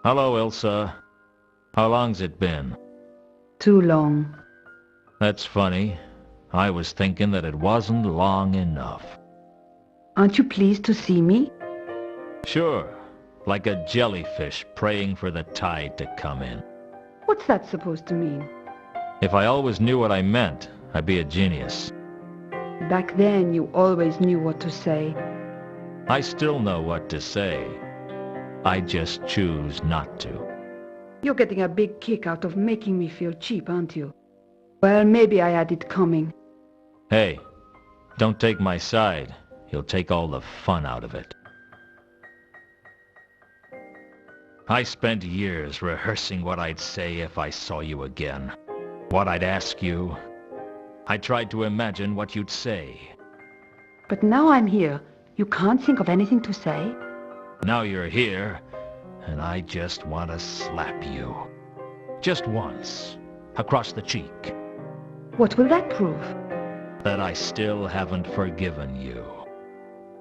Hello, Elsa. How long's it been? Too long. That's funny. I was thinking that it wasn't long enough. Aren't you pleased to see me? Sure, like a jellyfish praying for the tide to come in. What's that supposed to mean? If I always knew what I meant, I'd be a genius. Back then, you always knew what to say. I still know what to say. I just choose not to. You're getting a big kick out of making me feel cheap, aren't you? Well, maybe I had it coming. Hey, don't take my side. You'll take all the fun out of it. I spent years rehearsing what I'd say if I saw you again. What I'd ask you. I tried to imagine what you'd say. But now I'm here. You can't think of anything to say? Now you're here, and I just want to slap you. Just once. Across the cheek. What will that prove? That I still haven't forgiven you.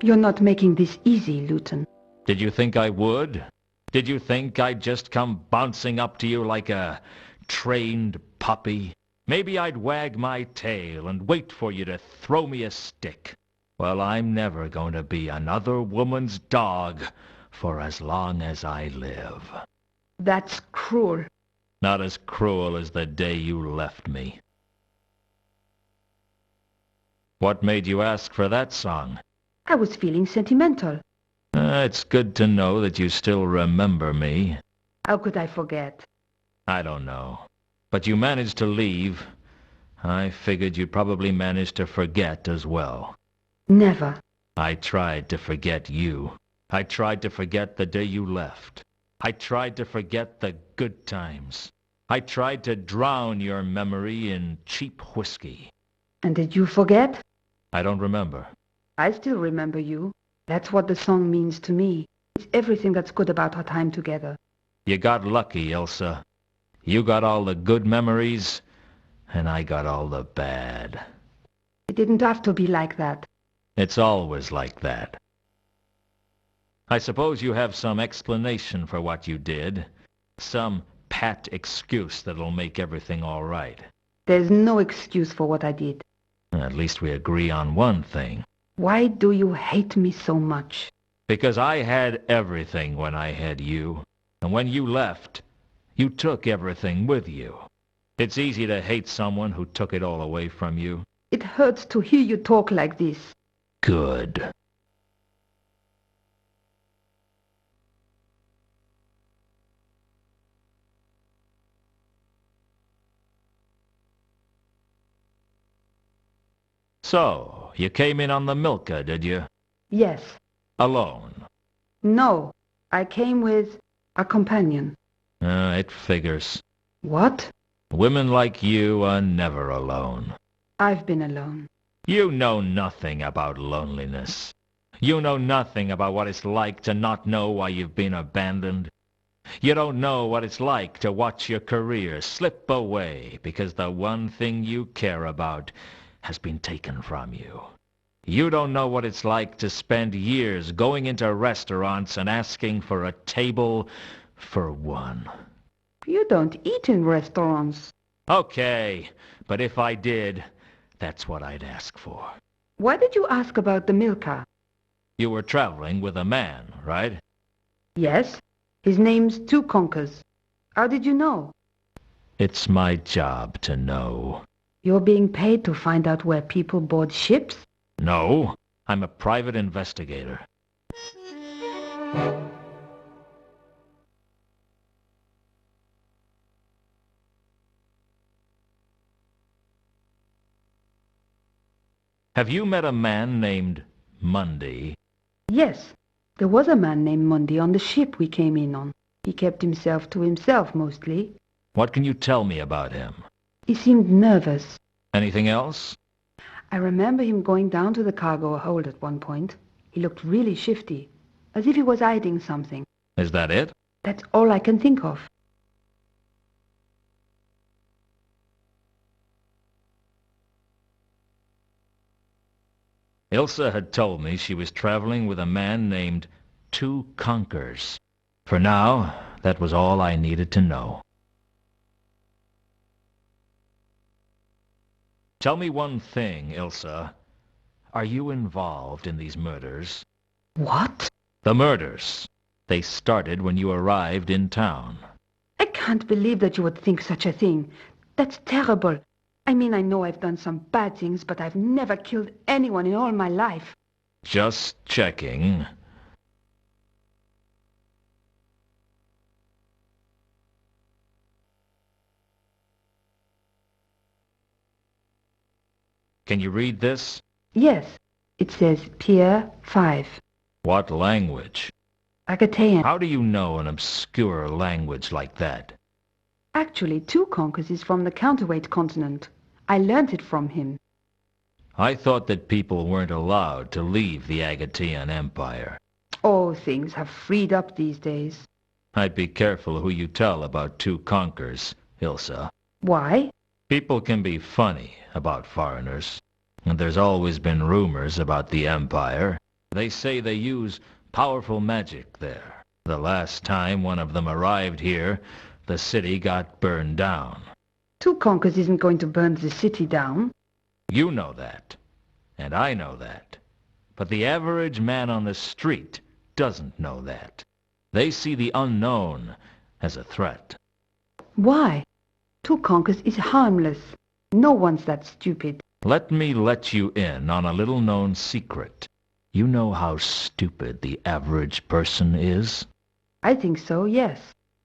You're not making this easy, Luton. Did you think I would? Did you think I'd just come bouncing up to you like a trained puppy? Maybe I'd wag my tail and wait for you to throw me a stick. Well, I'm never going to be another woman's dog for as long as I live. That's cruel. Not as cruel as the day you left me. What made you ask for that song? I was feeling sentimental. It's good to know that you still remember me. How could I forget? I don't know. But you managed to leave. I figured you'd probably manage to forget as well. Never. I tried to forget you. I tried to forget the day you left. I tried to forget the good times. I tried to drown your memory in cheap whiskey. And did you forget? I don't remember. I still remember you. That's what the song means to me. It's everything that's good about our time together. You got lucky, Elsa. You got all the good memories, and I got all the bad. It didn't have to be like that. It's always like that. I suppose you have some explanation for what you did. Some pat excuse that'll make everything all right. There's no excuse for what I did. At least we agree on one thing. Why do you hate me so much? Because I had everything when I had you. And when you left, you took everything with you. It's easy to hate someone who took it all away from you. It hurts to hear you talk like this. Good. So, you came in on the Milka, did you? Yes. Alone? No. I came with a companion. It figures. What? Women like you are never alone. I've been alone. You know nothing about loneliness. You know nothing about what it's like to not know why you've been abandoned. You don't know what it's like to watch your career slip away because the one thing you care about has been taken from you. You don't know what it's like to spend years going into restaurants and asking for a table for one. You don't eat in restaurants. Okay, but if I did, that's what I'd ask for. Why did you ask about the Milka? You were traveling with a man, right? Yes. His name's Two Conkers. How did you know? It's my job to know. You're being paid to find out where people board ships? No, I'm a private investigator. Have you met a man named Monday? Yes. There was a man named Monday on the ship we came in on. He kept himself to himself mostly. What can you tell me about him? He seemed nervous. Anything else? I remember him going down to the cargo hold at one point. He looked really shifty, as if he was hiding something. Is that it? That's all I can think of. Elsa had told me she was traveling with a man named Two Conkers. For now, that was all I needed to know. Tell me one thing, Elsa. Are you involved in these murders? What? The murders. They started when you arrived in town. I can't believe that you would think such a thing. That's terrible. I mean, I know I've done some bad things, but I've never killed anyone in all my life. Just checking. Can you read this? Yes, it says Pier 5. What language? Agatean. How do you know an obscure language like that? Actually, Two Conquers is from the counterweight continent. I learned it from him. I thought that people weren't allowed to leave the Agatean Empire. Oh, things have freed up these days. I'd be careful who you tell about Two Conquers, Elsa. Why? People can be funny about foreigners. And there's always been rumors about the Empire. They say they use powerful magic there. The last time one of them arrived here, the city got burned down. Two Conquers isn't going to burn the city down. You know that, and I know that. But the average man on the street doesn't know that. They see the unknown as a threat. Why? Two Conquers is harmless. No one's that stupid. Let me let you in on a little-known secret. You know how stupid the average person is? I think so, yes.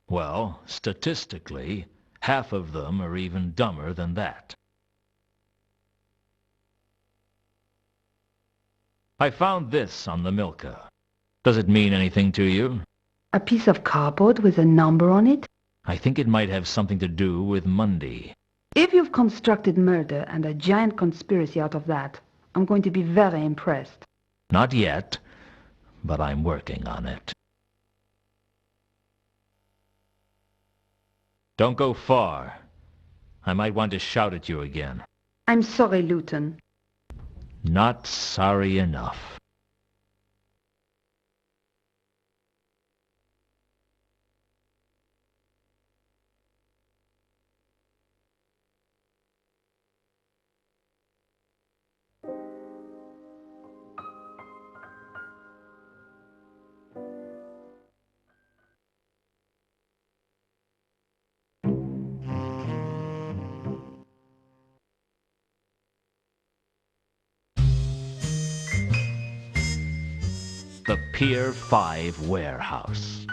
Well, statistically, half of them are even dumber than that. I found this on the Milka. Does it mean anything to you? A piece of cardboard with a number on it? I think it might have something to do with Monday. If you've constructed murder and a giant conspiracy out of that, I'm going to be very impressed. Not yet, but I'm working on it. Don't go far. I might want to shout at you again. I'm sorry, Luton. Not sorry enough. The Pier 5 warehouse.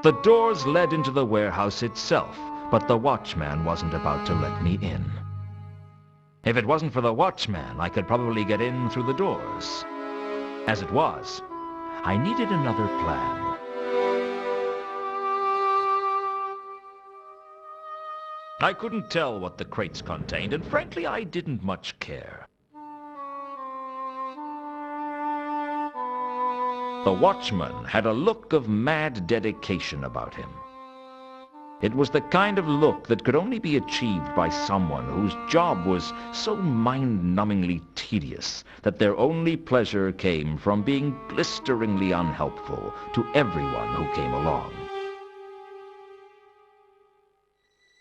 The doors led into the warehouse itself, but the watchman wasn't about to let me in. If it wasn't for the watchman, I could probably get in through the doors. As it was, I needed another plan. I couldn't tell what the crates contained, and frankly, I didn't much care. The watchman had a look of mad dedication about him. It was the kind of look that could only be achieved by someone whose job was so mind-numbingly tedious that their only pleasure came from being blisteringly unhelpful to everyone who came along.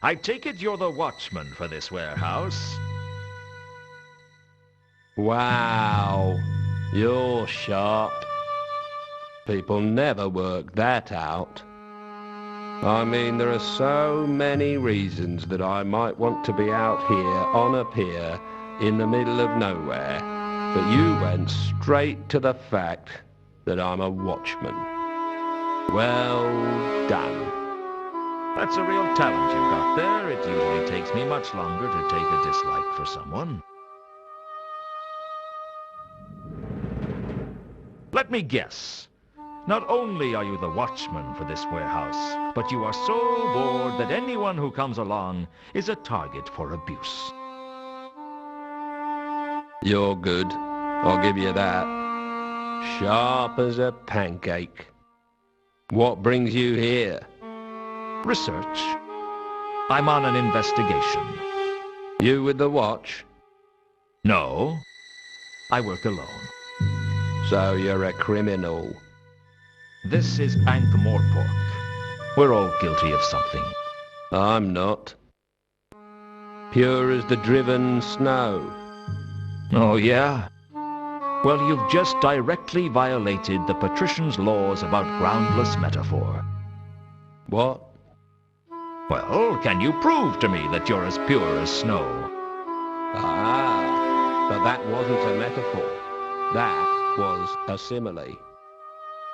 I take it you're the watchman for this warehouse? Wow, you're sharp. People never work that out. I mean, there are so many reasons that I might want to be out here on a pier in the middle of nowhere, but you went straight to the fact that I'm a watchman. Well done. That's a real talent you've got there. It usually takes me much longer to take a dislike for someone. Let me guess. Not only are you the watchman for this warehouse, but you are so bored that anyone who comes along is a target for abuse. You're good, I'll give you that. Sharp as a pancake. What brings you here? Research. I'm on an investigation. You with the watch? No, I work alone. So you're a criminal. This is Ankh-Morpork. We're all guilty of something. I'm not. Pure as the driven snow. Oh, yeah? Well, you've just directly violated the patrician's laws about groundless metaphor. What? Well, can you prove to me that you're as pure as snow? Ah, but that wasn't a metaphor. That was a simile.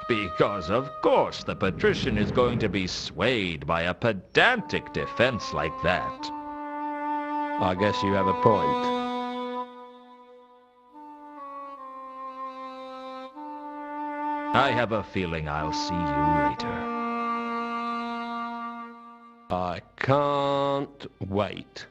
Because, of course, the patrician is going to be swayed by a pedantic defense like that. I guess you have a point. I have a feeling I'll see you later. I can't wait.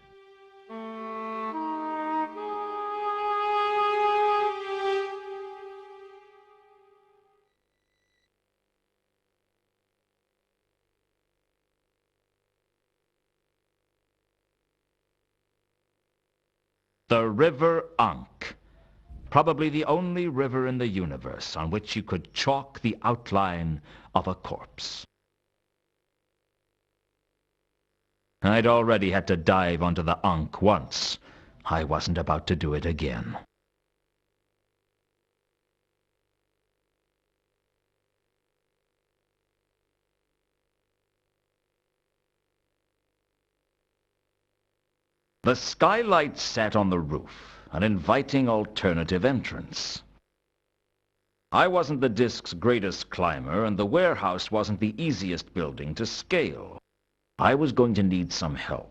The River Ankh. Probably the only river in the universe on which you could chalk the outline of a corpse. I'd already had to dive onto the Ankh once. I wasn't about to do it again. The skylight sat on the roof, an inviting alternative entrance. I wasn't the disk's greatest climber, and the warehouse wasn't the easiest building to scale. I was going to need some help.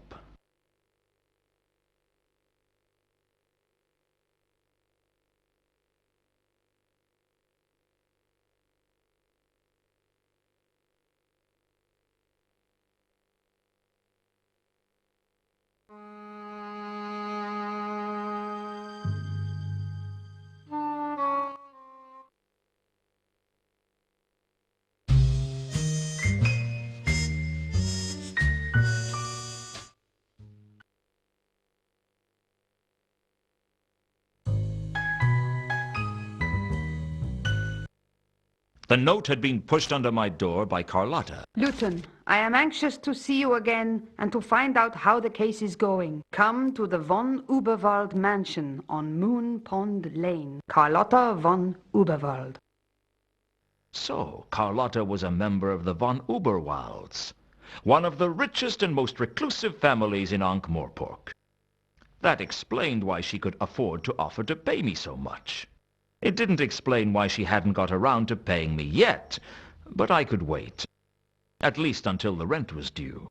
The note had been pushed under my door by Carlotta. Luton, I am anxious to see you again and to find out how the case is going. Come to the von Überwald mansion on Moon Pond Lane. Carlotta von Überwald. So, Carlotta was a member of the von Überwalds, one of the richest and most reclusive families in Ankh-Morpork. That explained why she could afford to offer to pay me so much. It didn't explain why she hadn't got around to paying me yet, but I could wait. At least until the rent was due.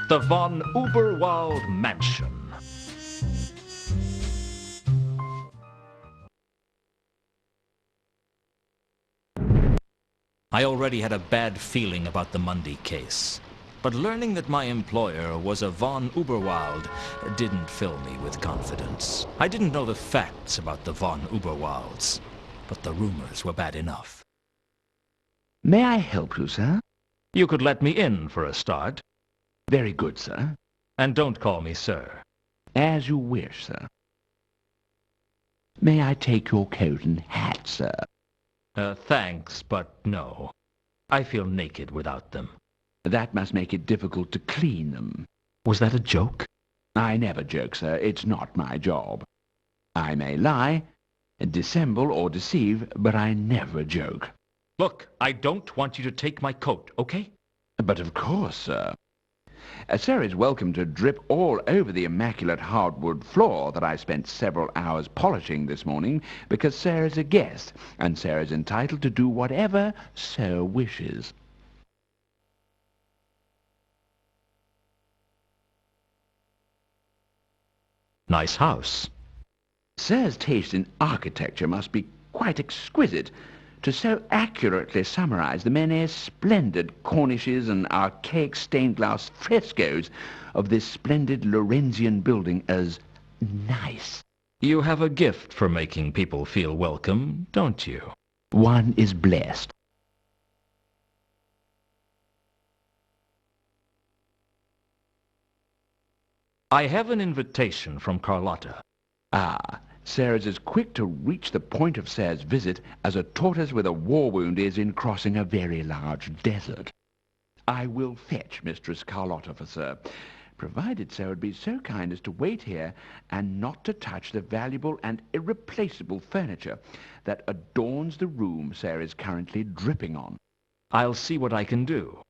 The von Überwald mansion. I already had a bad feeling about the Mundy case, but learning that my employer was a von Überwald didn't fill me with confidence. I didn't know the facts about the von Überwalds, but the rumors were bad enough. May I help you, sir? You could let me in for a start. Very good, sir. And don't call me sir. As you wish, sir. May I take your coat and hat, sir? Thanks, but no. I feel naked without them. That must make it difficult to clean them. Was that a joke? I never joke, sir. It's not my job. I may lie, dissemble or deceive, but I never joke. Look, I don't want you to take my coat, okay? But of course, sir. Sir is welcome to drip all over the immaculate hardwood floor that I spent several hours polishing this morning, because Sir is a guest, and Sir is entitled to do whatever Sir wishes. Nice house. Sir's taste in architecture must be quite exquisite. to so accurately summarize the many splendid cornices and archaic stained glass frescoes of this splendid Lorenzian building as nice. You have a gift for making people feel welcome, don't you? One is blessed. I have an invitation from Carlotta. Ah, Sarah's as quick to reach the point of Sarah's visit as a tortoise with a war wound is in crossing a very large desert. I will fetch Mistress Carlotta for Sir, provided Sarah would be so kind as to wait here and not to touch the valuable and irreplaceable furniture that adorns the room Sarah is currently dripping on. I'll see what I can do.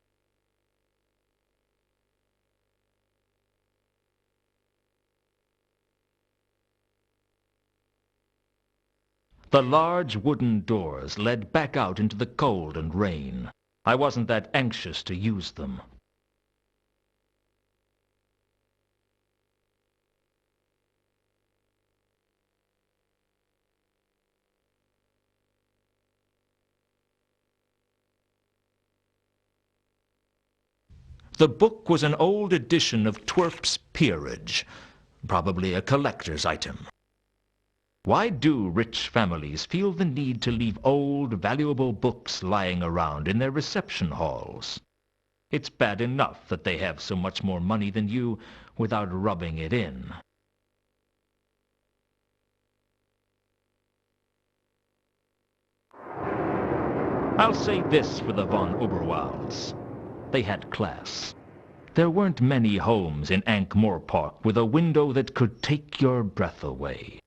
The large wooden doors led back out into the cold and rain. I wasn't that anxious to use them. The book was an old edition of Twerp's Peerage, probably a collector's item. Why do rich families feel the need to leave old, valuable books lying around in their reception halls? It's bad enough that they have so much more money than you without rubbing it in. I'll say this for the von Überwalds. They had class. There weren't many homes in Ankh-Morpork with a window that could take your breath away.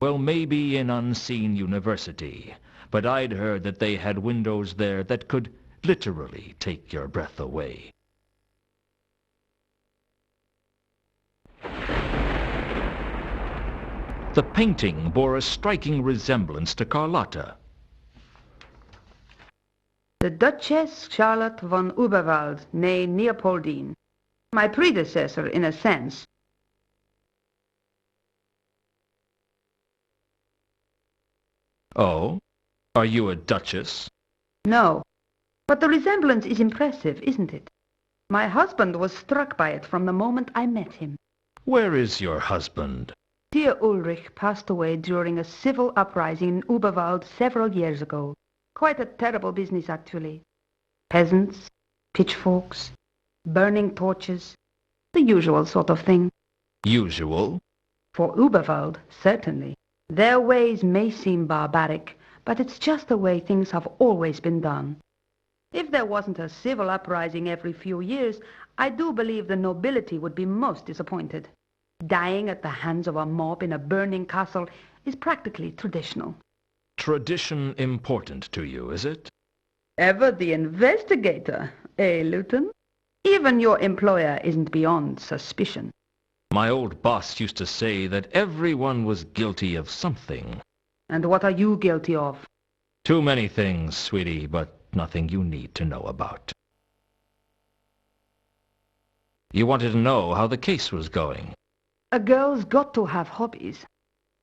Well, maybe in Unseen University, but I'd heard that they had windows there that could literally take your breath away. The painting bore a striking resemblance to Carlotta. The Duchess Charlotte von Überwald, née Leopoldine. My predecessor, in a sense. Oh? Are you a duchess? No. But the resemblance is impressive, isn't it? My husband was struck by it from the moment I met him. Where is your husband? Dear Ulrich passed away during a civil uprising in Überwald several years ago. Quite a terrible business, actually. Peasants, pitchforks, burning torches, the usual sort of thing. Usual? For Überwald, certainly. Their ways may seem barbaric, but it's just the way things have always been done. If there wasn't a civil uprising every few years, I do believe the nobility would be most disappointed. Dying at the hands of a mob in a burning castle is practically traditional. Tradition important to you, is it? Ever the investigator, eh, Luton? Even your employer isn't beyond suspicion. My old boss used to say that everyone was guilty of something. And what are you guilty of? Too many things, sweetie, but nothing you need to know about. You wanted to know how the case was going. A girl's got to have hobbies.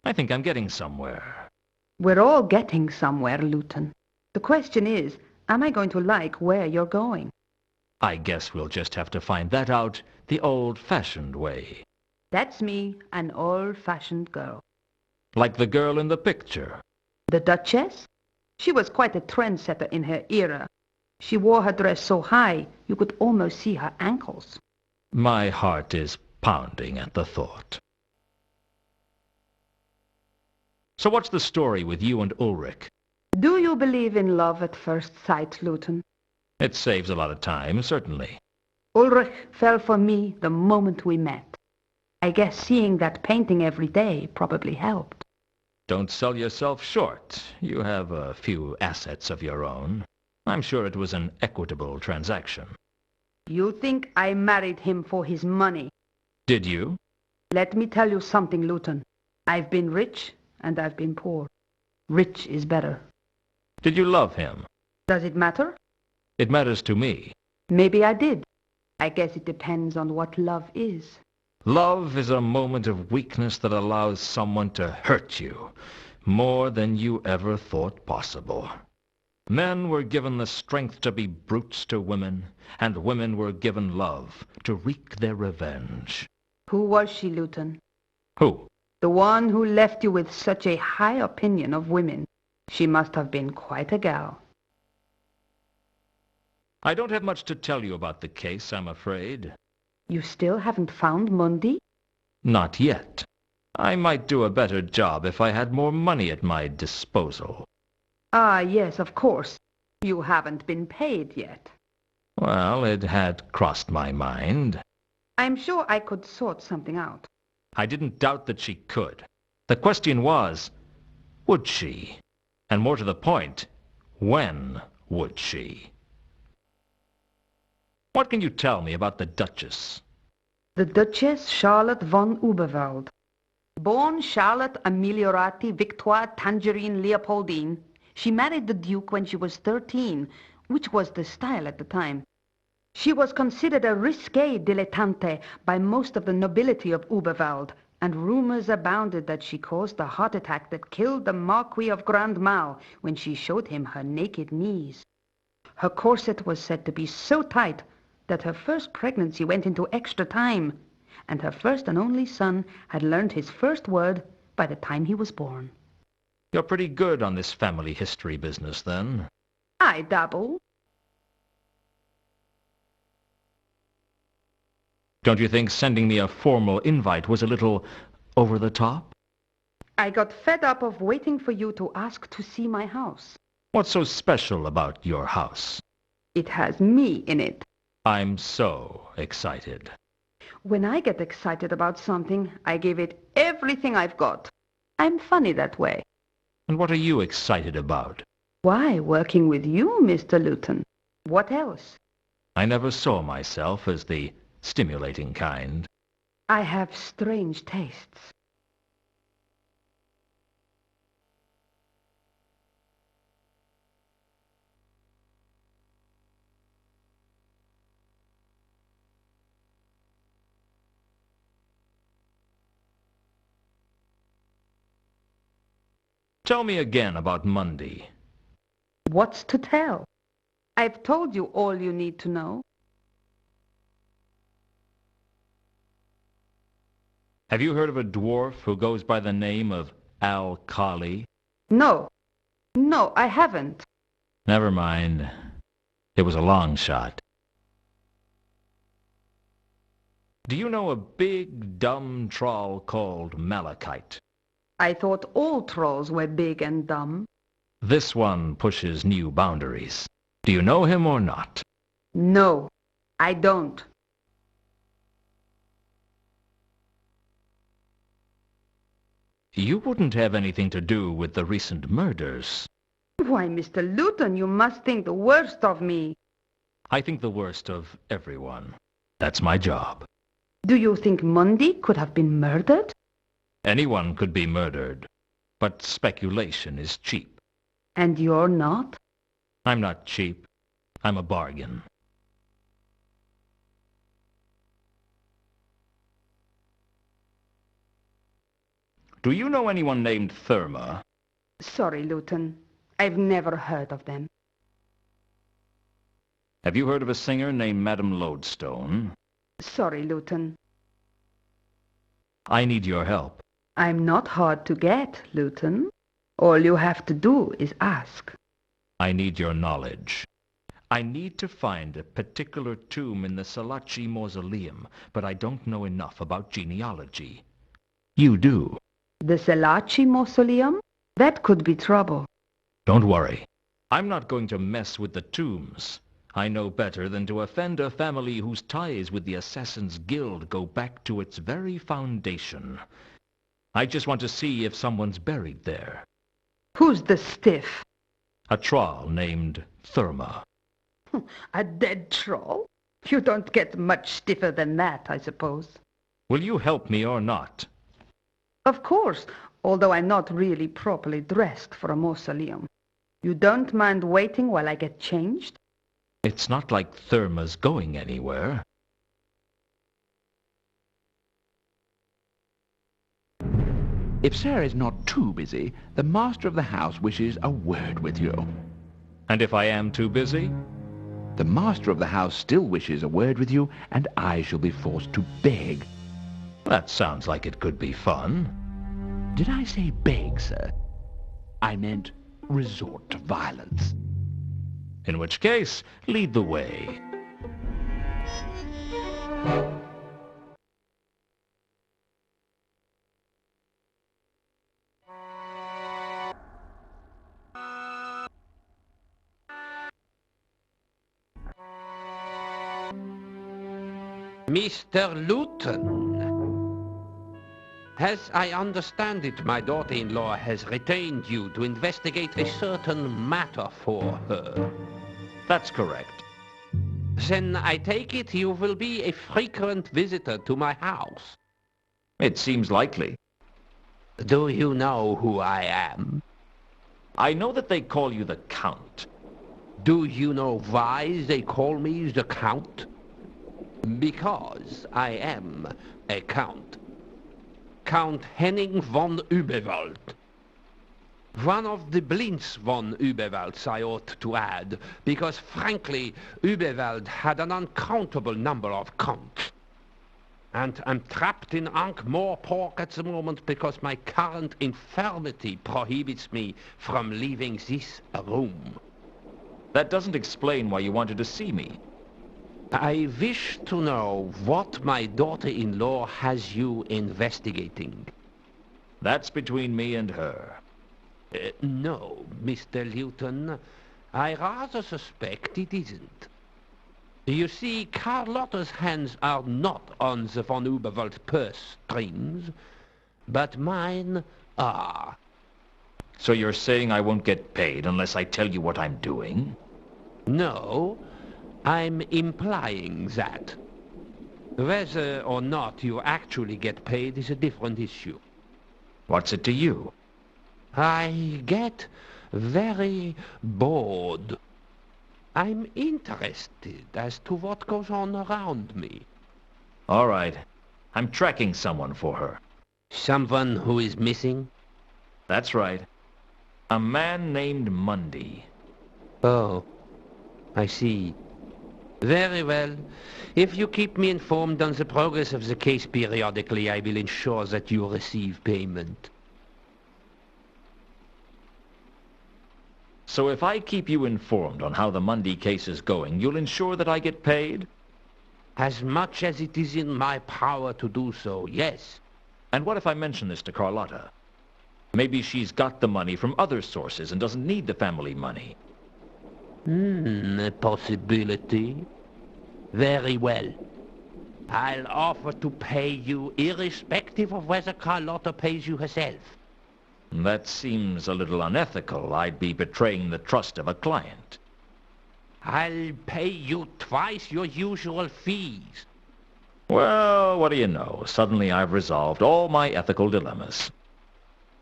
I think I'm getting somewhere. We're all getting somewhere, Luton. The question is, am I going to like where you're going? I guess we'll just have to find that out the old-fashioned way. That's me, an old-fashioned girl. Like the girl in the picture. The Duchess? She was quite a trendsetter in her era. She wore her dress so high, you could almost see her ankles. My heart is pounding at the thought. So what's the story with you and Ulrich? Do you believe in love at first sight, Luton? It saves a lot of time, certainly. Ulrich fell for me the moment we met. I guess seeing that painting every day probably helped. Don't sell yourself short. You have a few assets of your own. I'm sure it was an equitable transaction. You think I married him for his money? Did you? Let me tell you something, Luton. I've been rich and I've been poor. Rich is better. Did you love him? Does it matter? It matters to me. Maybe I did. I guess it depends on what love is. Love is a moment of weakness that allows someone to hurt you more than you ever thought possible. Men were given the strength to be brutes to women, and women were given love to wreak their revenge. Who was she, Luton? Who? The one who left you with such a high opinion of women. She must have been quite a gal. I don't have much to tell you about the case, I'm afraid. You still haven't found Mundy? Not yet. I might do a better job if I had more money at my disposal. Ah, yes, of course. You haven't been paid yet. Well, it had crossed my mind. I'm sure I could sort something out. I didn't doubt that she could. The question was, would she? And more to the point, when would she? What can you tell me about the Duchess? The Duchess Charlotte von Überwald. Born Charlotte Ameliorati Victoire Tangerine Leopoldine, she married the Duke when she was 13, which was the style at the time. She was considered a risque dilettante by most of the nobility of Überwald, and rumors abounded that she caused the heart attack that killed the Marquis of Grandmau when she showed him her naked knees. Her corset was said to be so tight that her first pregnancy went into extra time, and her first and only son had learned his first word by the time he was born. You're pretty good on this family history business, then. I dabble. Don't you think sending me a formal invite was a little over the top? I got fed up of waiting for you to ask to see my house. What's so special about your house? It has me in it. I'm so excited. When I get excited about something, I give it everything I've got. I'm funny that way. And what are you excited about? Why, working with you, Mr. Luton. What else? I never saw myself as the stimulating kind. I have strange tastes. Tell me again about Monday. What's to tell? I've told you all you need to know. Have you heard of a dwarf who goes by the name of Al-Khali? No. No, I haven't. Never mind. It was a long shot. Do you know a big, dumb troll called Malachite? I thought all trolls were big and dumb. This one pushes new boundaries. Do you know him or not? No, I don't. You wouldn't have anything to do with the recent murders. Why, Mr. Luton, you must think the worst of me. I think the worst of everyone. That's my job. Do you think Mundy could have been murdered? Anyone could be murdered, but speculation is cheap. And you're not? I'm not cheap. I'm a bargain. Do you know anyone named Therma? Sorry, Luton. I've never heard of them. Have you heard of a singer named Madame Lodestone? Sorry, Luton. I need your help. I'm not hard to get, Luton. All you have to do is ask. I need your knowledge. I need to find a particular tomb in the Salaci mausoleum, but I don't know enough about genealogy. You do. The Salaci mausoleum? That could be trouble. Don't worry. I'm not going to mess with the tombs. I know better than to offend a family whose ties with the Assassin's Guild go back to its very foundation. I just want to see if someone's buried there. Who's the stiff? A troll named Therma. A dead troll? You don't get much stiffer than that, I suppose. Will you help me or not? Of course, although I'm not really properly dressed for a mausoleum. You don't mind waiting while I get changed? It's not like Therma's going anywhere. If Sarah is not too busy, the master of the house wishes a word with you. And if I am too busy? The master of the house still wishes a word with you, and I shall be forced to beg. That sounds like it could be fun. Did I say beg, sir? I meant resort to violence. In which case, lead the way. Mr. Luton, as I understand it, my daughter-in-law has retained you to investigate a certain matter for her. That's correct. Then I take it you will be a frequent visitor to my house. It seems likely. Do you know who I am? I know that they call you the Count. Do you know why they call me the Count? Because I am a Count. Count Henning von Überwald. One of the Blints von Überwalds, I ought to add, because frankly, Überwald had an uncountable number of counts. And I'm trapped in Ankh-Morpork at the moment because my current infirmity prohibits me from leaving this room. That doesn't explain why you wanted to see me. I wish to know what my daughter-in-law has you investigating. That's between me and her. No, Mr. Luton. I rather suspect it isn't. You see, Carlotta's hands are not on the von Überwald purse strings, but mine are. So you're saying I won't get paid unless I tell you what I'm doing? No, I'm implying that. Whether or not you actually get paid is a different issue. What's it to you? I get very bored. I'm interested as to what goes on around me. All right. I'm tracking someone for her. Someone who is missing? That's right. A man named Mundy. Oh, I see. Very well. If you keep me informed on the progress of the case periodically, I will ensure that you receive payment. So if I keep you informed on how the Mundy case is going, you'll ensure that I get paid? As much as it is in my power to do so, yes. And what if I mention this to Carlotta? Maybe she's got the money from other sources and doesn't need the family money. A possibility. Very well. I'll offer to pay you irrespective of whether Carlotta pays you herself. That seems a little unethical. I'd be betraying the trust of a client. I'll pay you twice your usual fees. Well, what do you know? Suddenly I've resolved all my ethical dilemmas.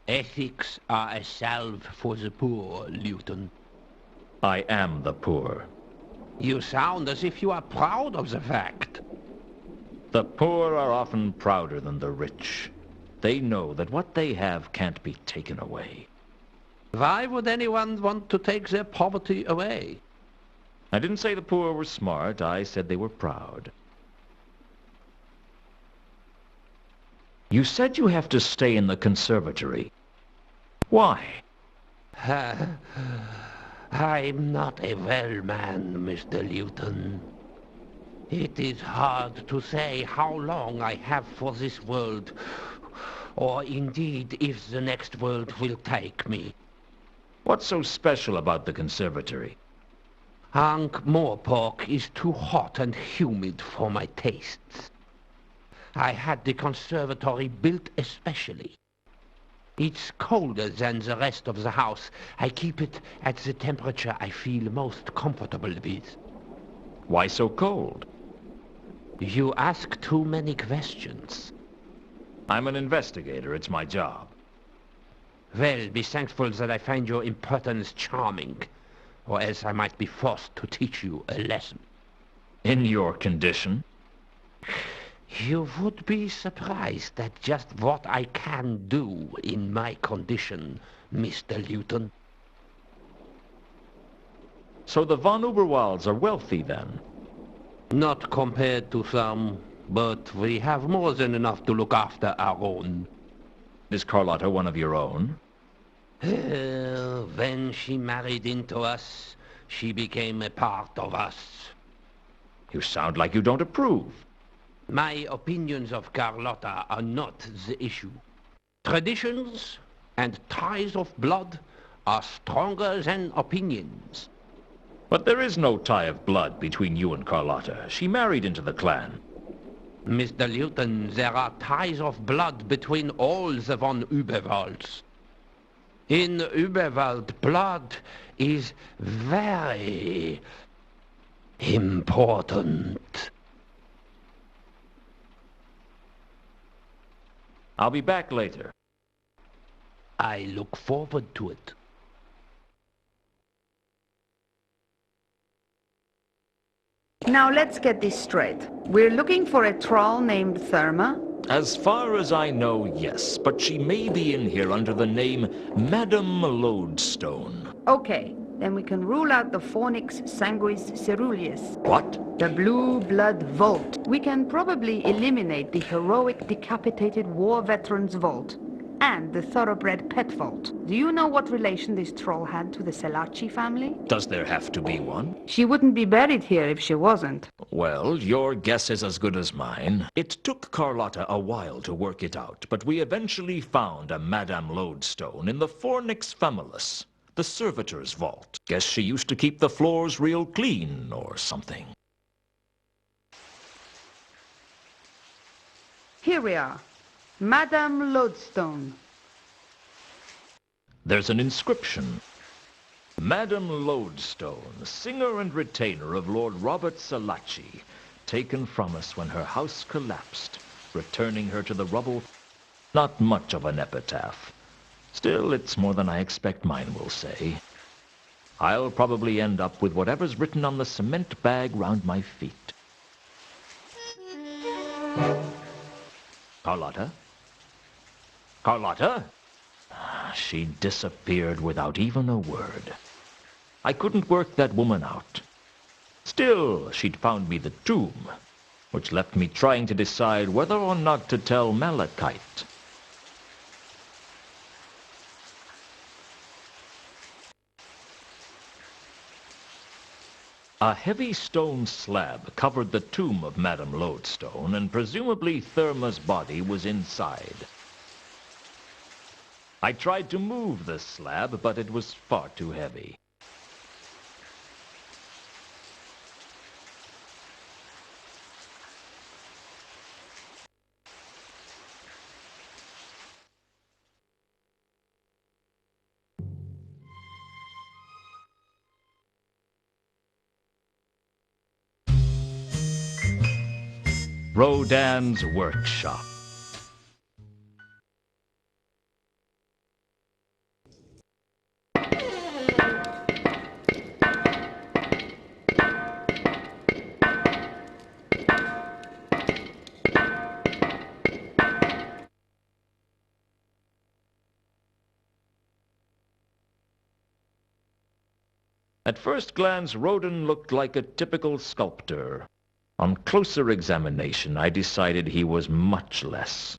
Ethics are a salve for the poor, Luton. I am the poor. You sound as if you are proud of the fact. The poor are often prouder than the rich. They know that what they have can't be taken away. Why would anyone want to take their poverty away? I didn't say the poor were smart. I said they were proud. You said you have to stay in the conservatory. Why? I'm not a well man, Mr. Luton. It is hard to say how long I have for this world, or indeed if the next world will take me. What's so special about the conservatory? Ankh-Morpork is too hot and humid for my tastes. I had the conservatory built especially. It's colder than the rest of the house. I keep it at the temperature I feel most comfortable with. Why so cold? You ask too many questions. I'm an investigator. It's my job. Well, be thankful that I find your impertinence charming, or else I might be forced to teach you a lesson. In your condition? You would be surprised at just what I can do in my condition, Mr. Luton. So the von Überwalds are wealthy then? Not compared to some, but we have more than enough to look after our own. Is Carlotta one of your own? When she married into us, she became a part of us. You sound like you don't approve. My opinions of Carlotta are not the issue. Traditions and ties of blood are stronger than opinions. But there is no tie of blood between you and Carlotta. She married into the clan. Mr. Luton, there are ties of blood between all the von Überwalds. In Überwald, blood is very important. I'll be back later. I look forward to it. Now let's get this straight. We're looking for a troll named Therma. As far as I know, yes, but she may be in here under the name Madame Lodestone. Okay, then we can rule out the Fornix Sanguis Ceruleus. What? The Blue Blood Vault. We can probably eliminate the heroic decapitated war veterans vault and the thoroughbred pet vault. Do you know what relation this troll had to the Selaci family? Does there have to be one? She wouldn't be buried here if she wasn't. Well, your guess is as good as mine. It took Carlotta a while to work it out, but we eventually found a Madame Lodestone in the Fornix Famulus, the servitor's vault. Guess she used to keep the floors real clean or something. Here we are. Madame Lodestone. There's an inscription. Madame Lodestone, singer and retainer of Lord Robert Selaci, taken from us when her house collapsed, returning her to the rubble. Not much of an epitaph. Still, it's more than I expect mine will say. I'll probably end up with whatever's written on the cement bag round my feet. Carlotta? Carlotta? She disappeared without even a word. I couldn't work that woman out. Still, she'd found me the tomb, which left me trying to decide whether or not to tell Malachite. A heavy stone slab covered the tomb of Madame Lodestone, and presumably Therma's body was inside. I tried to move the slab, but it was far too heavy. Rodin's workshop. At first glance, Rodin looked like a typical sculptor. On closer examination, I decided he was much less.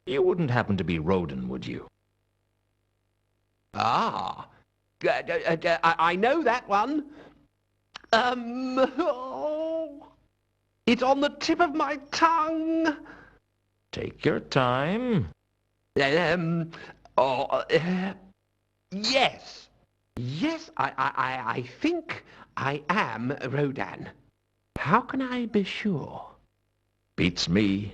You wouldn't happen to be Rodin, would you? Ah, I know that one. It's on the tip of my tongue. Take your time. Yes. Yes, I think I am Rodin. How can I be sure? Beats me.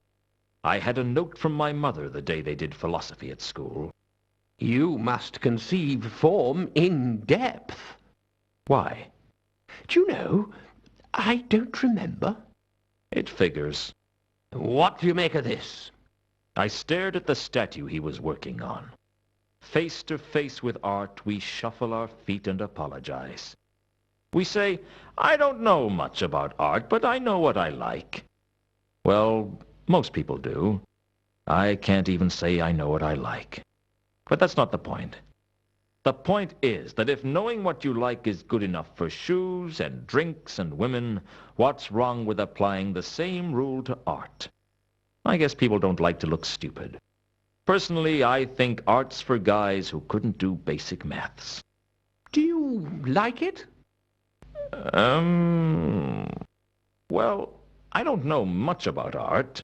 I had a note from my mother the day they did philosophy at school. You must conceive form in depth. Why? Do you know, I don't remember. It figures. What do you make of this? I stared at the statue he was working on. Face to face with art, we shuffle our feet and apologize. We say, I don't know much about art, but I know what I like. Well, most people do. I can't even say I know what I like. But that's not the point. The point is that if knowing what you like is good enough for shoes and drinks and women, what's wrong with applying the same rule to art? I guess people don't like to look stupid. Personally, I think art's for guys who couldn't do basic maths. Do you like it? Well, I don't know much about art.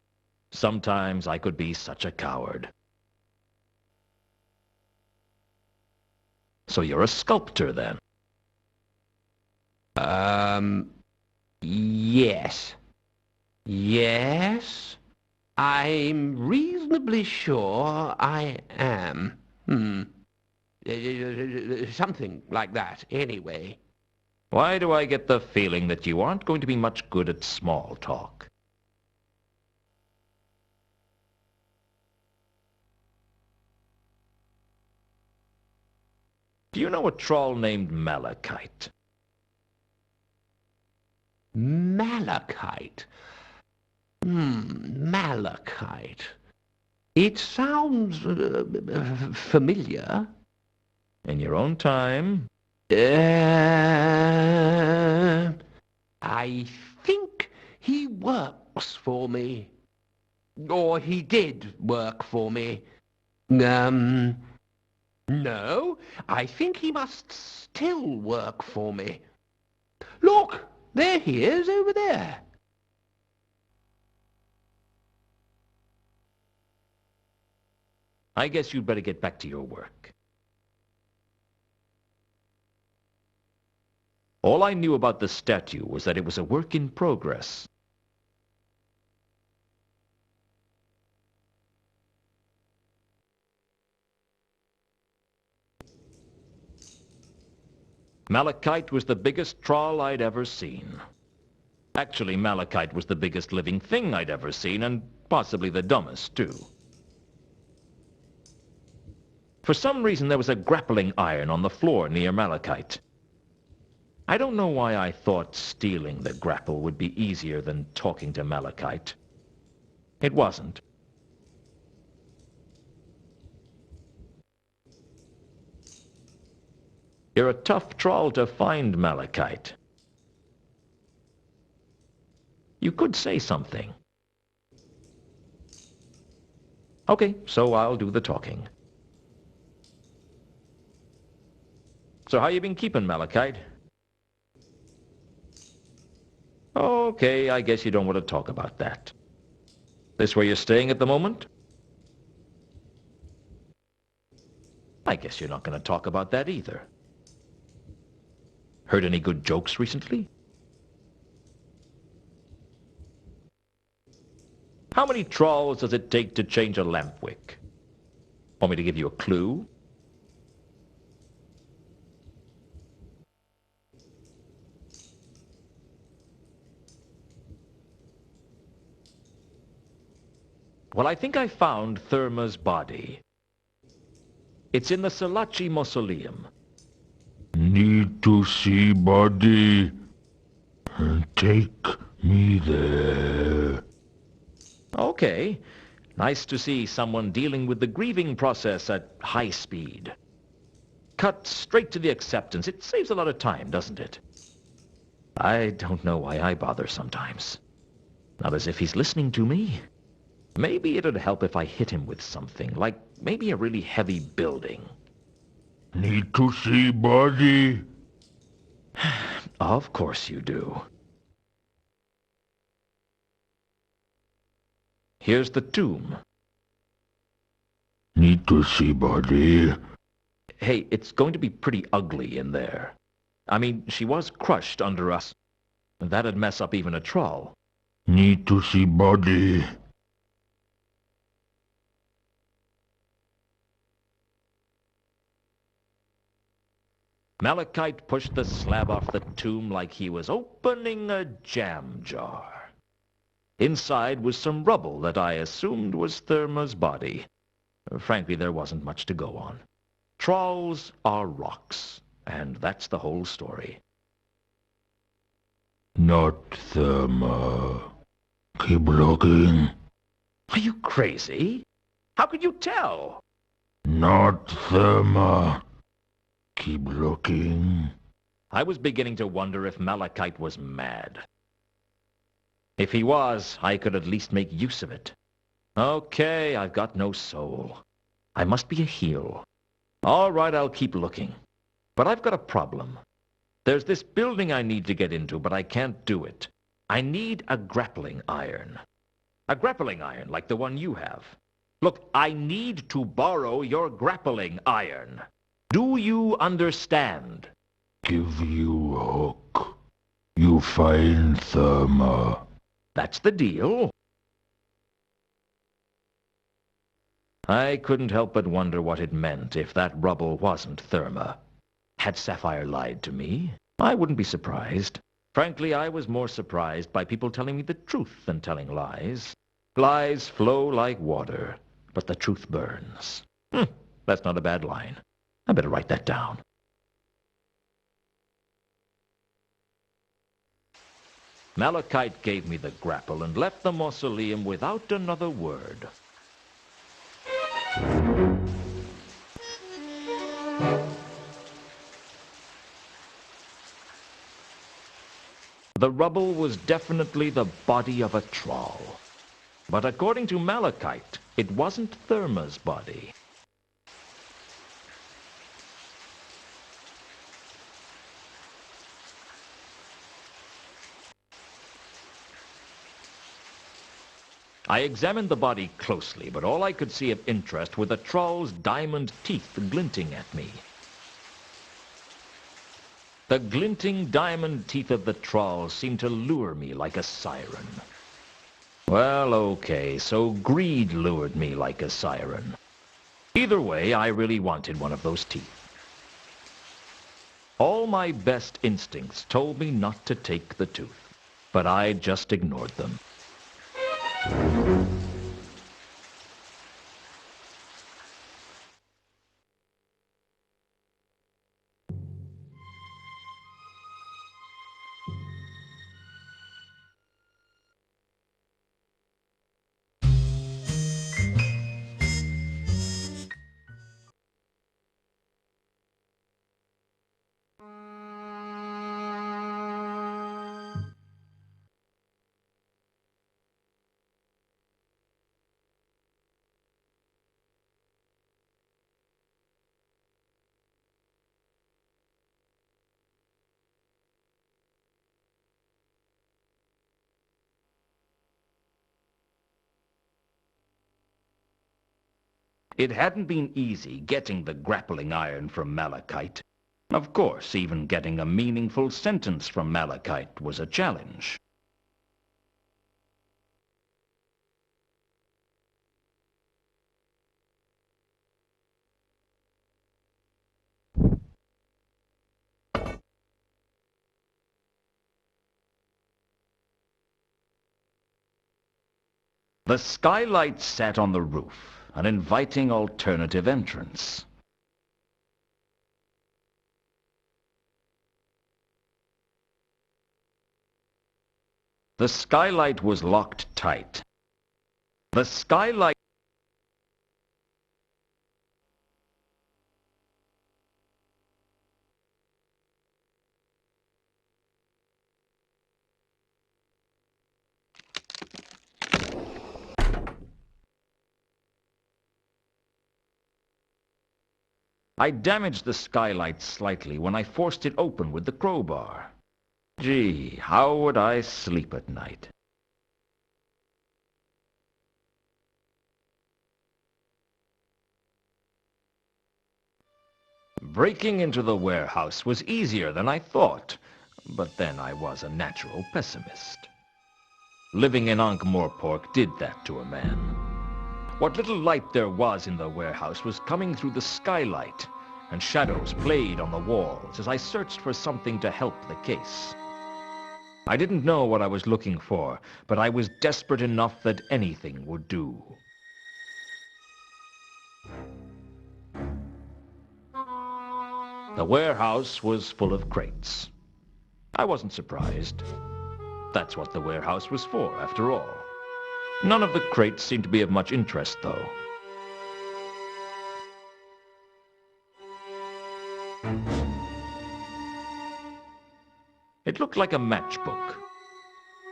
Sometimes I could be such a coward. So you're a sculptor, then? Yes. Yes, I'm reasonably sure I am. Something like that, anyway. Why do I get the feeling that you aren't going to be much good at small talk? Do you know a troll named Malachite? Malachite. Malachite. It sounds familiar. In your own time? I think he works for me. Or he did work for me. No, I think he must still work for me. Look, there he is over there. I guess you'd better get back to your work. All I knew about the statue was that it was a work in progress. Malachite was the biggest troll I'd ever seen. Actually, Malachite was the biggest living thing I'd ever seen, and possibly the dumbest, too. For some reason, there was a grappling iron on the floor near Malachite. I don't know why I thought stealing the grapple would be easier than talking to Malachite. It wasn't. You're a tough troll to find, Malachite. You could say something. Okay, so I'll do the talking. So how you been keeping, Malachite? Okay, I guess you don't want to talk about that. This where you're staying at the moment? I guess you're not going to talk about that either. Heard any good jokes recently? How many trolls does it take to change a lamp wick? Want me to give you a clue? Well, I think I found Therma's body. It's in the Salachi mausoleum. Need to see body. Take me there. Okay. Nice to see someone dealing with the grieving process at high speed. Cut straight to the acceptance. It saves a lot of time, doesn't it? I don't know why I bother sometimes. Not as if he's listening to me. Maybe it'd help if I hit him with something, like maybe a really heavy building. Need to see body. Of course you do. Here's the tomb. Need to see body. Hey, it's going to be pretty ugly in there. I mean, she was crushed under us. That'd mess up even a troll. Need to see body. Malachite pushed the slab off the tomb like he was opening a jam jar. Inside was some rubble that I assumed was Therma's body. Frankly, there wasn't much to go on. Trolls are rocks, and that's the whole story. Not Therma. Keep looking. Are you crazy? How could you tell? Not Therma. Keep looking. I was beginning to wonder if Malachite was mad. If he was, I could at least make use of it. Okay, I've got no soul. I must be a heel. All right, I'll keep looking. But I've got a problem. There's this building I need to get into, but I can't do it. I need a grappling iron. A grappling iron like the one you have. Look, I need to borrow your grappling iron. Do you understand? Give you hook. You find Therma. That's the deal. I couldn't help but wonder what it meant if that rubble wasn't Therma. Had Sapphire lied to me? I wouldn't be surprised. Frankly, I was more surprised by people telling me the truth than telling lies. Lies flow like water, but the truth burns. That's not a bad line. I better write that down. Malachite gave me the grapple and left the mausoleum without another word. The rubble was definitely the body of a troll. But according to Malachite, it wasn't Therma's body. I examined the body closely, but all I could see of interest were the troll's diamond teeth glinting at me. The glinting diamond teeth of the troll seemed to lure me like a siren. Well, okay, so greed lured me like a siren. Either way, I really wanted one of those teeth. All my best instincts told me not to take the tooth, but I just ignored them. It hadn't been easy getting the grappling iron from Malachite. Of course, even getting a meaningful sentence from Malachite was a challenge. The skylight sat on the roof, an inviting alternative entrance. The skylight was locked tight. The skylight... I damaged the skylight slightly when I forced it open with the crowbar. Gee, how would I sleep at night? Breaking into the warehouse was easier than I thought, but then I was a natural pessimist. Living in Ankh-Morpork did that to a man. What little light there was in the warehouse was coming through the skylight, and shadows played on the walls as I searched for something to help the case. I didn't know what I was looking for, but I was desperate enough that anything would do. The warehouse was full of crates. I wasn't surprised. That's what the warehouse was for, after all. None of the crates seemed to be of much interest, though. It looked like a matchbook.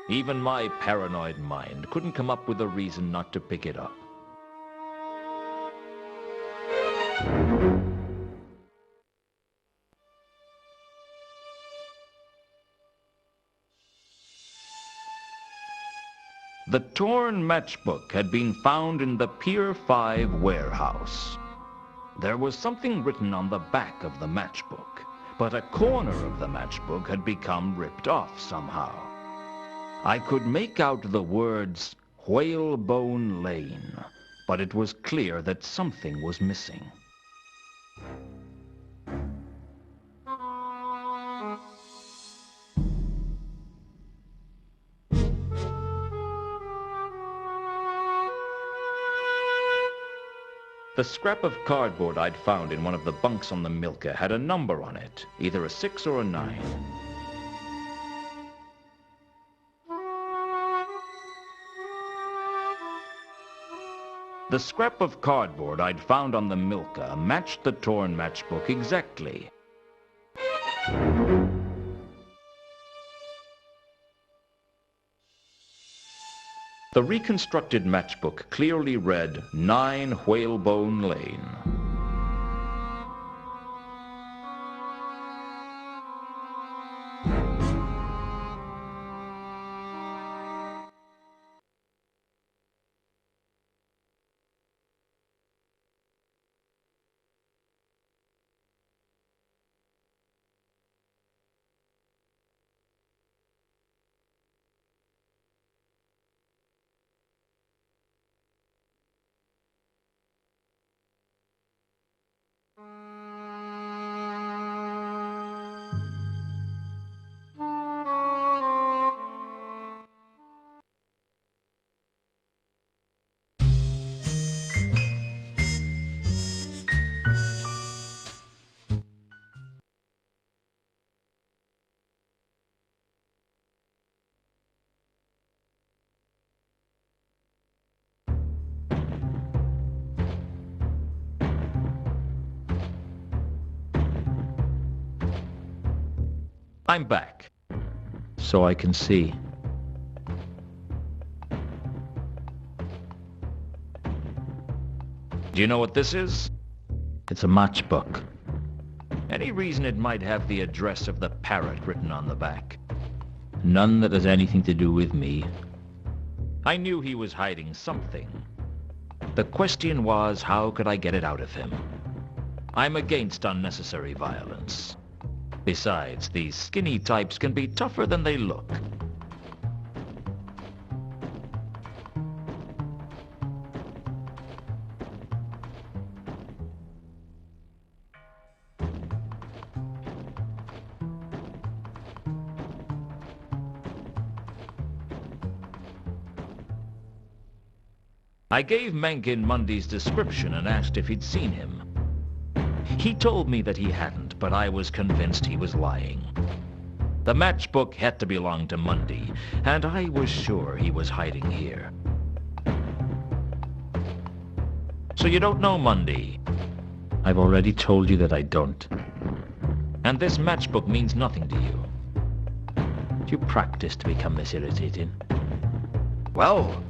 Even my paranoid mind couldn't come up with a reason not to pick it up. The torn matchbook had been found in the Pier 5 warehouse. There was something written on the back of the matchbook, but a corner of the matchbook had become ripped off somehow. I could make out the words Whalebone Lane, but it was clear that something was missing. The scrap of cardboard I'd found in one of the bunks on the Milka had a number on it, either a 6 or a 9. The scrap of cardboard I'd found on the Milka matched the torn matchbook exactly. The reconstructed matchbook clearly read 9 Whalebone Lane. I'm back, so I can see. Do you know what this is? It's a matchbook. Any reason it might have the address of the parrot written on the back? None that has anything to do with me. I knew he was hiding something. The question was, how could I get it out of him? I'm against unnecessary violence. Besides, these skinny types can be tougher than they look. I gave Mangan Mundy's description and asked if he'd seen him. He told me that he hadn't, but I was convinced he was lying. The matchbook had to belong to Mundy, and I was sure he was hiding here. So you don't know Mundy? I've already told you that I don't. And this matchbook means nothing to you. Do you practice to become this irritating? Well,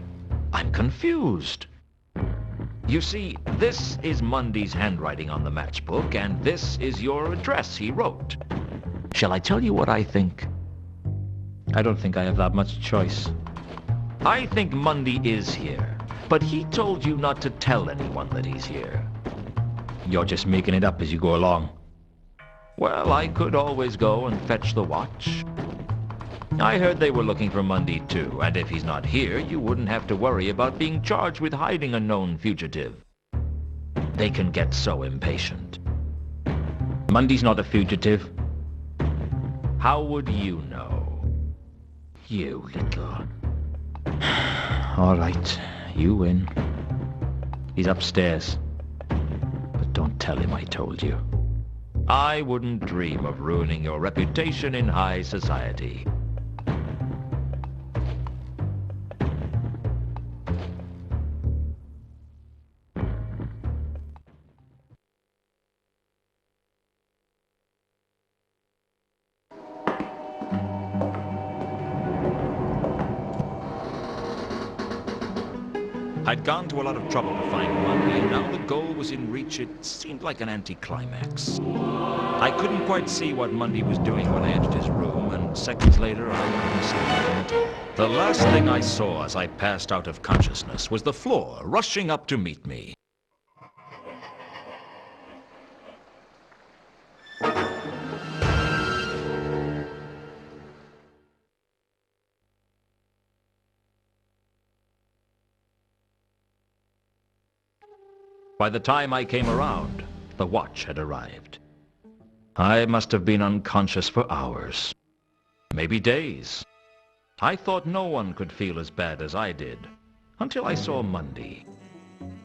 I'm confused. You see, this is Mundy's handwriting on the matchbook, and this is your address he wrote. Shall I tell you what I think? I don't think I have that much choice. I think Mundy is here, but he told you not to tell anyone that he's here. You're just making it up as you go along. Well, I could always go and fetch the watch. I heard they were looking for Mundy too, and if he's not here, you wouldn't have to worry about being charged with hiding a known fugitive. They can get so impatient. Mundy's not a fugitive. How would you know? You little... All right, you win. He's upstairs. But don't tell him I told you. I wouldn't dream of ruining your reputation in high society. I'd gone to a lot of trouble to find Monday, and now the goal was in reach. It seemed like an anticlimax. I couldn't quite see what Monday was doing when I entered his room, and seconds later I couldn't see anything at all. The last thing I saw as I passed out of consciousness was the floor rushing up to meet me. By the time I came around, the watch had arrived. I must have been unconscious for hours, maybe days. I thought no one could feel as bad as I did, until I saw Monday.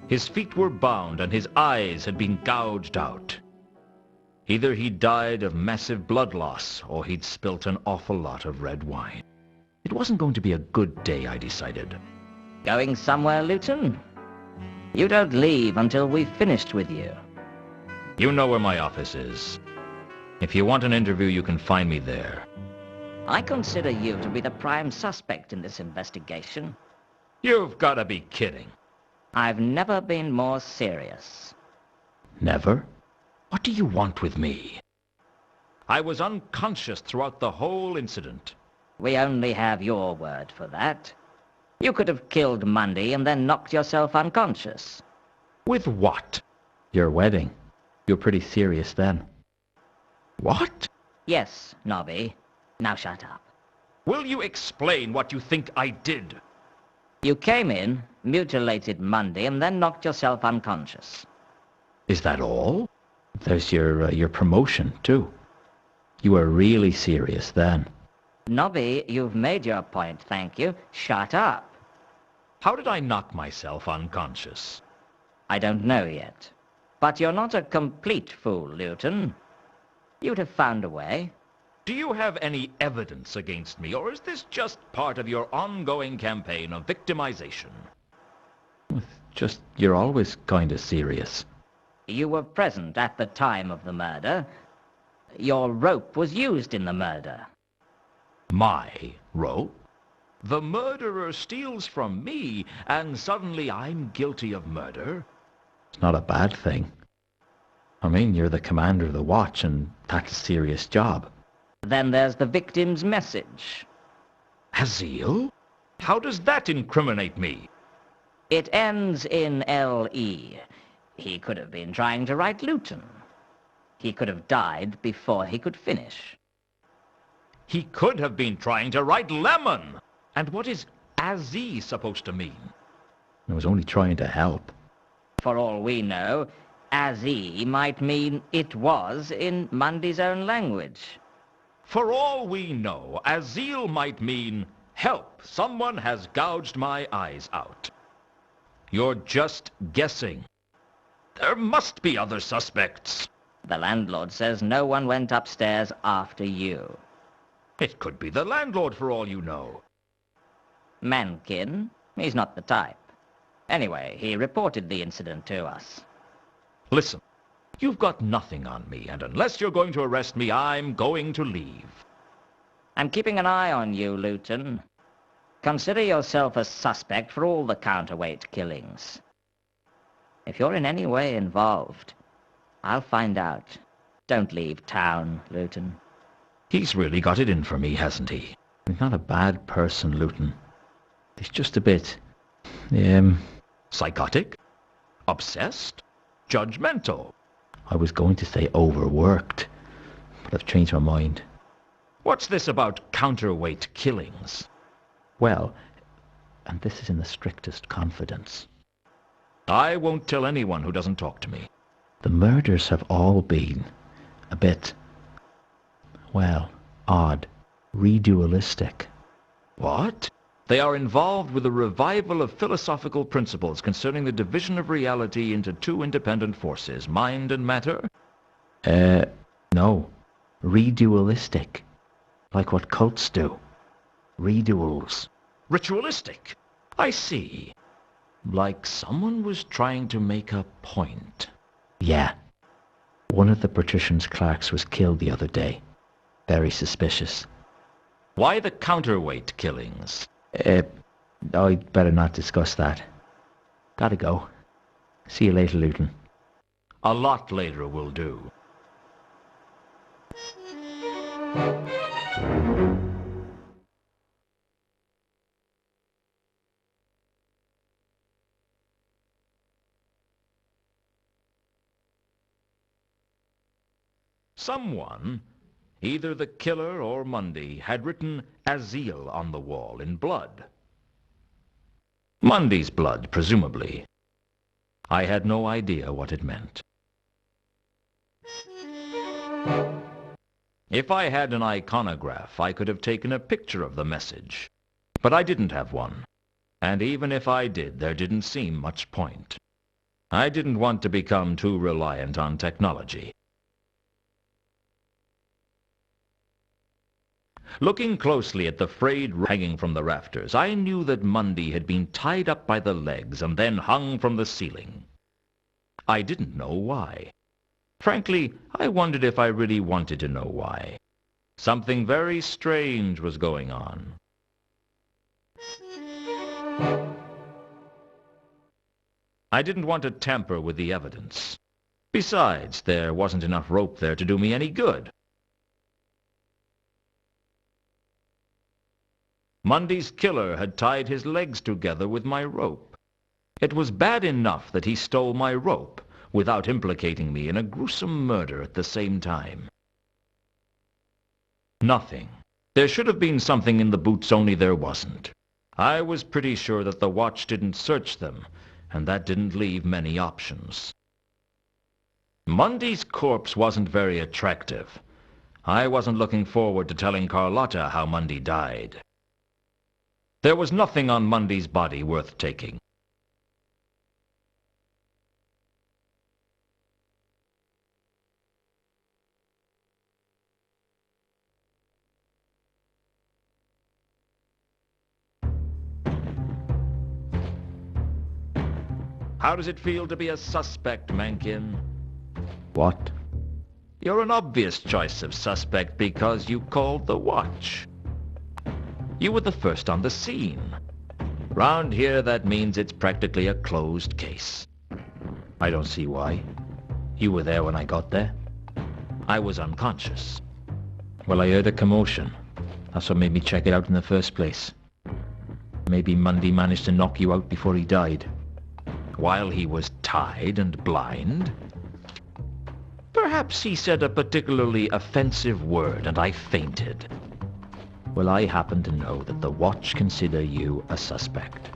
His feet were bound and his eyes had been gouged out. Either he'd died of massive blood loss, or he'd spilt an awful lot of red wine. It wasn't going to be a good day, I decided. Going somewhere, Luton? You don't leave until we've finished with you. You know where my office is. If you want an interview, you can find me there. I consider you to be the prime suspect in this investigation. You've got to be kidding. I've never been more serious. Never? What do you want with me? I was unconscious throughout the whole incident. We only have your word for that. You could have killed Monday and then knocked yourself unconscious. With what? Your wedding. You're pretty serious then. What? Yes, Nobby. Now shut up. Will you explain what you think I did? You came in, mutilated Monday, and then knocked yourself unconscious. Is that all? There's your promotion, too. You were really serious then. Nobby, you've made your point, thank you. Shut up. How did I knock myself unconscious? I don't know yet. But you're not a complete fool, Luton. You'd have found a way. Do you have any evidence against me, or is this just part of your ongoing campaign of victimization? Just, you're always kind of serious. You were present at the time of the murder. Your rope was used in the murder. My rope? The murderer steals from me, and suddenly I'm guilty of murder? It's not a bad thing. I mean, you're the commander of the watch, and that's a serious job. Then there's the victim's message. Azil? How does that incriminate me? It ends in L-E. He could have been trying to write Luton. He could have died before he could finish. He could have been trying to write lemon. And what is Azzy supposed to mean? I was only trying to help. For all we know, Azzy might mean it was in Monday's own language. For all we know, Azil might mean, help, someone has gouged my eyes out. You're just guessing. There must be other suspects. The landlord says no one went upstairs after you. It could be the landlord for all you know. Mankin? He's not the type. Anyway, he reported the incident to us. Listen, you've got nothing on me, and unless you're going to arrest me, I'm going to leave. I'm keeping an eye on you, Luton. Consider yourself a suspect for all the counterweight killings. If you're in any way involved, I'll find out. Don't leave town, Luton. He's really got it in for me, hasn't he? He's not a bad person, Luton. He's just a bit... Psychotic? Obsessed? Judgmental? I was going to say overworked, but I've changed my mind. What's this about counterweight killings? Well, and this is in the strictest confidence. I won't tell anyone who doesn't talk to me. The murders have all been a bit, well, odd, redualistic. What? They are involved with a revival of philosophical principles concerning the division of reality into two independent forces, mind and matter? No. Redualistic. Like what cults do. Reduals. Ritualistic? I see. Like someone was trying to make a point. Yeah. One of the patrician's clerks was killed the other day. Very suspicious. Why the counterweight killings? I'd better not discuss that. Gotta go. See you later, Luton. A lot later will do. Someone, either the killer or Mundy, had written Azil on the wall in blood. Mundy's blood, presumably. I had no idea what it meant. If I had an iconograph, I could have taken a picture of the message. But I didn't have one. And even if I did, there didn't seem much point. I didn't want to become too reliant on technology. Looking closely at the frayed hanging from the rafters, I knew that Mundy had been tied up by the legs and then hung from the ceiling. I didn't know why. Frankly, I wondered if I really wanted to know why. Something very strange was going on. I didn't want to tamper with the evidence. Besides, there wasn't enough rope there to do me any good. Mundy's killer had tied his legs together with my rope. It was bad enough that he stole my rope without implicating me in a gruesome murder at the same time. Nothing. There should have been something in the boots, only there wasn't. I was pretty sure that the watch didn't search them, and that didn't leave many options. Mundy's corpse wasn't very attractive. I wasn't looking forward to telling Carlotta how Mundy died. There was nothing on Mundy's body worth taking. How does it feel to be a suspect, Mangan? What? You're an obvious choice of suspect because you called the watch. You were the first on the scene. Round here, that means it's practically a closed case. I don't see why. You were there when I got there. I was unconscious. Well, I heard a commotion. That's what made me check it out in the first place. Maybe Mundy managed to knock you out before he died. While he was tied and blind? Perhaps he said a particularly offensive word and I fainted. Well, I happen to know that the watch consider you a suspect.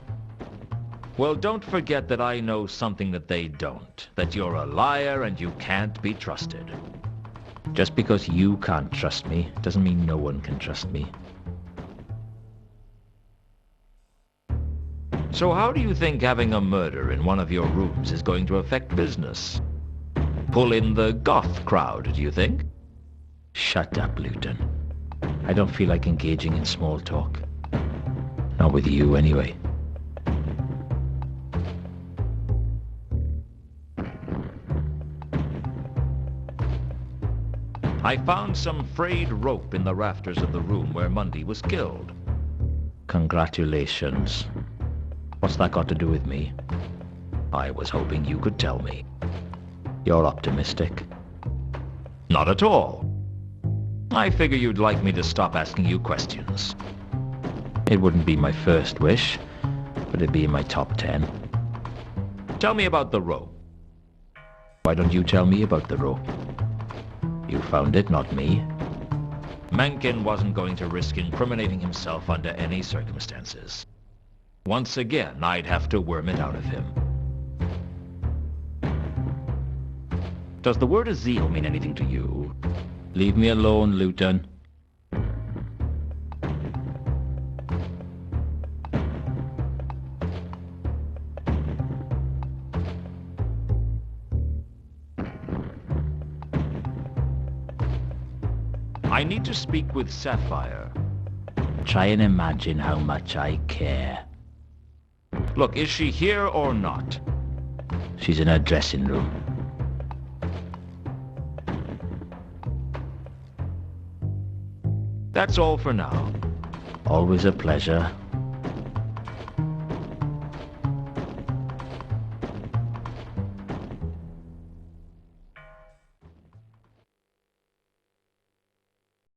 Well, don't forget that I know something that they don't. That you're a liar and you can't be trusted. Just because you can't trust me doesn't mean no one can trust me. So how do you think having a murder in one of your rooms is going to affect business? Pull in the goth crowd, do you think? Shut up, Luton. I don't feel like engaging in small talk. Not with you, anyway. I found some frayed rope in the rafters of the room where Mundy was killed. Congratulations. What's that got to do with me? I was hoping you could tell me. You're optimistic. Not at all. I figure you'd like me to stop asking you questions. It wouldn't be my first wish, but it'd be in my top 10. Tell me about the rope. Why don't you tell me about the rope? You found it, not me. Mangan wasn't going to risk incriminating himself under any circumstances. Once again, I'd have to worm it out of him. Does the word Azil mean anything to you? Leave me alone, Luton. I need to speak with Sapphire. Try and imagine how much I care. Look, is she here or not? She's in her dressing room. That's all for now. Always a pleasure.